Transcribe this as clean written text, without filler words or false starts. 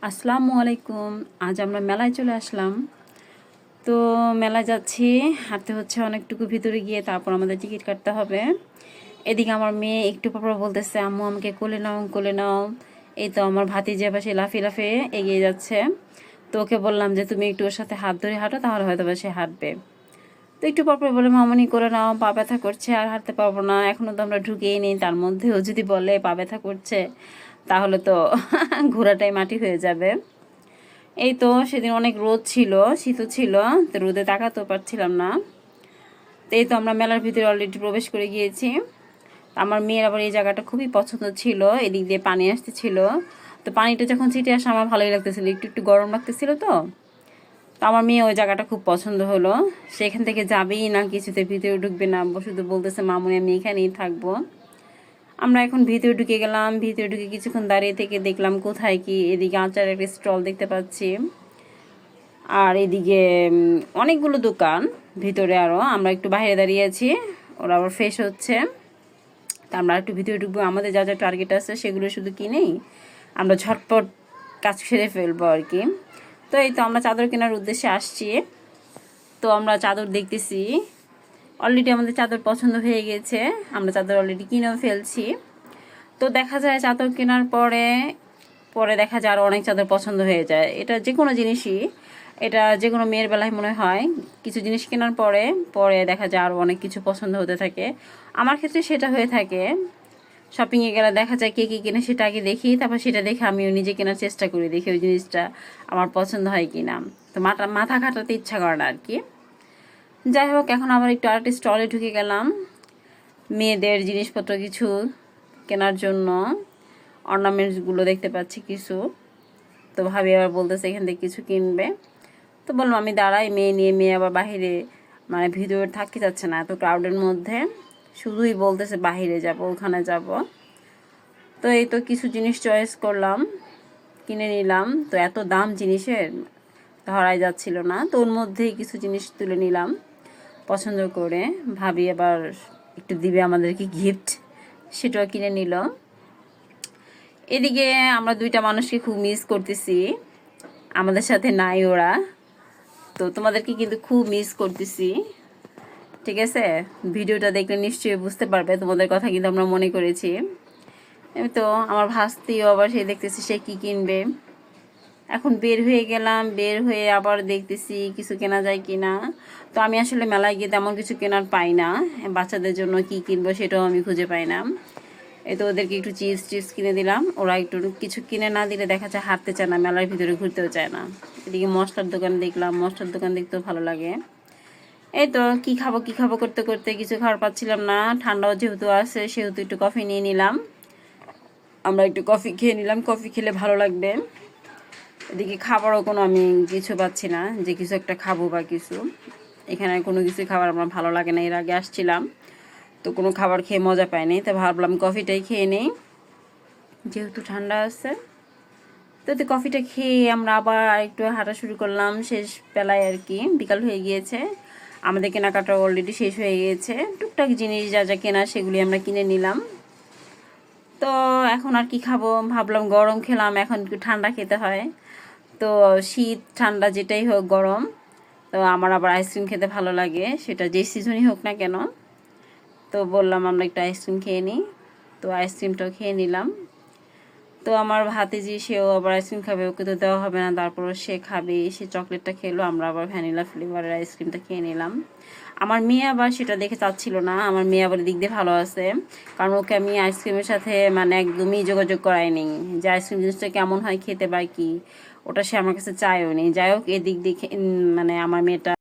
আসসালামু আলাইকুম। আজ আমরা মেলায় চলে আসলাম। তো মেলায় যাচ্ছি, হাঁটতে হচ্ছে অনেকটুকু ভিতরে গিয়ে, তারপর আমাদের টিকিট কাটতে হবে। এদিকে আমার মেয়ে একটু পর বলতেছে, আম্মু আমাকে কোলে নাও কোলে নাও। এই তো আমার ভাতিজা পাশে লাফিয়ে লাফিয়ে এগিয়ে যাচ্ছে। তো ওকে বললাম যে তুমি একটু ওর সাথে হাত ধরে হাঁটো, তাহলে হয়তো বা সে হাঁটবে। তো একটু পর বলে, মামনি করে নাও, পা ব্যথা করছে, আর হাঁটতে পারবো না। এখনও তো আমরা ঢুকেই নেই, তার মধ্যেও যদি বলে পা ব্যথা করছে, তাহলে তো ঘোরাটাই মাটি হয়ে যাবে। এই তো সেদিন অনেক রোদ ছিল, শীতও ছিল, তো রোদে তাকাতেও পারছিলাম না। তো এই তো আমরা মেলার ভিতরে অলরেডি প্রবেশ করে গিয়েছি। আমার মেয়ের আবার এই জায়গাটা খুবই পছন্দ ছিল, এদিক দিয়ে পানি আসতেছিল। তো পানিটা যখন ছিটে আসে আমার ভালোই লাগতেছিল, একটু একটু গরম লাগতেছিল। তো তো আমার মেয়ে ওই জায়গাটা খুব পছন্দ হলো। সেখান থেকে যাবেই না, কিছুতে ভিতরে ঢুকবে না, শুধু বলতেছে মামুনি আমি এখানেই থাকবো। আমরা এখন ভিতরে ঢুকে গেলাম। ভিতরে ঢুকে কিছুক্ষণ দাঁড়িয়ে থেকে দেখলাম কোথায় কি, এদিকে আচারের একটা স্টল দেখতে পাচ্ছি, আর এদিকে অনেকগুলো দোকান ভিতরে। আরও আমরা একটু বাইরে দাঁড়িয়ে আছি, ওরা আবার ফ্রেশ হচ্ছে। তা আমরা একটু ভিতরে ঢুকবো, আমাদের যা যা টার্গেট আছে সেগুলো শুধু কিনেই আমরা ঝটপট কাজ সেরে ফেলবো আর কি। তো এই তো আমরা চাদর কেনার উদ্দেশ্যে আসছি। তো আমরা চাদর দেখতেছি, অলরেডি আমাদের চাদর পছন্দ হয়ে গেছে, আমরা চাদর অলরেডি কিনেও ফেলছি। তো দেখা যায় চাদর কেনার পরে পরে দেখা যায় আরও অনেক চাদর পছন্দ হয়ে যায়। এটা যে কোনো জিনিসই, এটা যে কোনো মেয়ের বেলায় মনে হয়, কিছু জিনিস কেনার পরে পরে দেখা যায় আরও অনেক কিছু পছন্দ হতে থাকে। আমার ক্ষেত্রে সেটা হয়ে থাকে। শপিংয়ে গেলে দেখা যায় কে কী কিনে সেটা আগে দেখি, তারপর সেটা দেখে আমিও নিজে কেনার চেষ্টা করি, দেখি ওই জিনিসটা আমার পছন্দ হয় কি না। তো মাথা খাটাতে ইচ্ছা করে না আর কি। যাই হোক, এখন আবার একটু আরেকটি স্টলে ঢুকে গেলাম মেয়েদের জিনিসপত্র কিছু কেনার জন্য। অর্নামেন্টসগুলো দেখতে পাচ্ছি কিছু। তো ভাবি আবার বলতেছে এখান থেকে কিছু কিনবে। তো বললাম আমি দাঁড়াই, মেয়ে নিয়ে। মেয়ে আবার বাহিরে, মানে ভিডিও থাকতে যাচ্ছে না এত ক্রাউডের মধ্যে, শুধুই বলতেছে বাহিরে যাব, ওখানে যাব। তো এই তো কিছু জিনিস চয়েস করলাম, কিনে নিলাম। তো এত দাম জিনিসের ধরাই যাচ্ছিল না, তো ওর মধ্যেই কিছু জিনিস তুলে নিলাম পছন্দ করে। ভাবি আবার একটু দিবে আমাদেরকে গিফট, সেটাও কিনে নিল। এদিকে আমরা দুইটা মানুষকে খুব মিস করতেছি, আমাদের সাথে নাই ওরা। তো তোমাদেরকে কিন্তু খুব মিস করতেছি, ঠিক আছে? ভিডিওটা দেখলে নিশ্চয়ই বুঝতে পারবে, তোমাদের কথা কিন্তু আমরা মনে করেছি। আমি তো আমার ভাস্তিও আবার সে দেখতেছি সে কি কিনবে। এখন বের হয়ে গেলাম, বের হয়ে আবার দেখতেছি কিছু কেনা যায় কি না। তো আমি আসলে মেলায় গিয়ে তেমন কিছু কেনার পাই না, বাচ্চাদের জন্য কি কিনবো সেটাও আমি খুঁজে পাই না। এই তো ওদেরকে একটু চিপস কিনে দিলাম, ওরা একটু কিছু কিনে না দিলে দেখা যায় হাঁটতে চায় না, মেলার ভিতরে ঘুরতেও চায় না। এদিকে মশলার দোকান দেখলাম, মশলার দোকান দেখতেও ভালো লাগে। এই তো কি খাবো করতে করতে কিছু খাবার পাচ্ছিলাম না, ঠান্ডাও যেহেতু আছে সেহেতু একটু কফি নিয়ে নিলাম। আমরা একটু কফি খেয়ে নিলাম, কফি খেলে ভালো লাগবে। এদিকে খাবারও কোনো আমি কিছু পাচ্ছি না যে কিছু একটা খাবো বা কিছু, এখানে কোনো কিছু খাবার আমার ভালো লাগে না। এর আগে আসছিলাম তো কোনো খাবার খেয়ে মজা পাইনি, তো ভাবলাম কফিটাই খেয়ে নেই যেহেতু ঠান্ডা আছে। তো কফিটা খেয়ে আমরা আবার একটু হাঁটা শুরু করলাম, শেষ বেলায় আর কি, বিকাল হয়ে গিয়েছে, আমাদের কেনাকাটা অলরেডি শেষ হয়ে গিয়েছে। টুকটাক জিনিস যা যা কেনা সেগুলি আমরা কিনে নিলাম। তো এখন আর কি খাবো, ভাবলাম গরম খেলাম, এখন একটু ঠান্ডা খেতে হয়। তো শীত ঠান্ডা যেটাই হোক, গরম তো আমার আবার আইসক্রিম খেতে ভালো লাগে, সেটা যে সিজনই হোক না কেন। তো বললাম আমরা একটু আইসক্রিম খেয়ে নিই, তো আইসক্রিমটাও খেয়ে নিলাম। তো আমার ভাতিজি সেও আবার আইসক্রিম খাবে, ওকে তো দেওয়া হবে না, তারপরও সে খাবে, সে চকলেটটা খেলো, আমরা আবার ভ্যানিলা ফ্লেভারের আইসক্রিমটা খেয়ে নিলাম। আমার মেয়ে আবার সেটা দেখে চাচ্ছিল না, আমার মেয়ে আবার দিক দিয়ে ভালো আছে, কারণ ওকে আমি আইসক্রিমের সাথে মানে একদমই যোগাযোগ করাইনি যে আইসক্রিম জিনিসটা কেমন হয় খেতে বা কি, ওটা সে আমার কাছে চায়ও নি। যাই হোক, এদিক দিয়ে মানে আমার মেয়েটা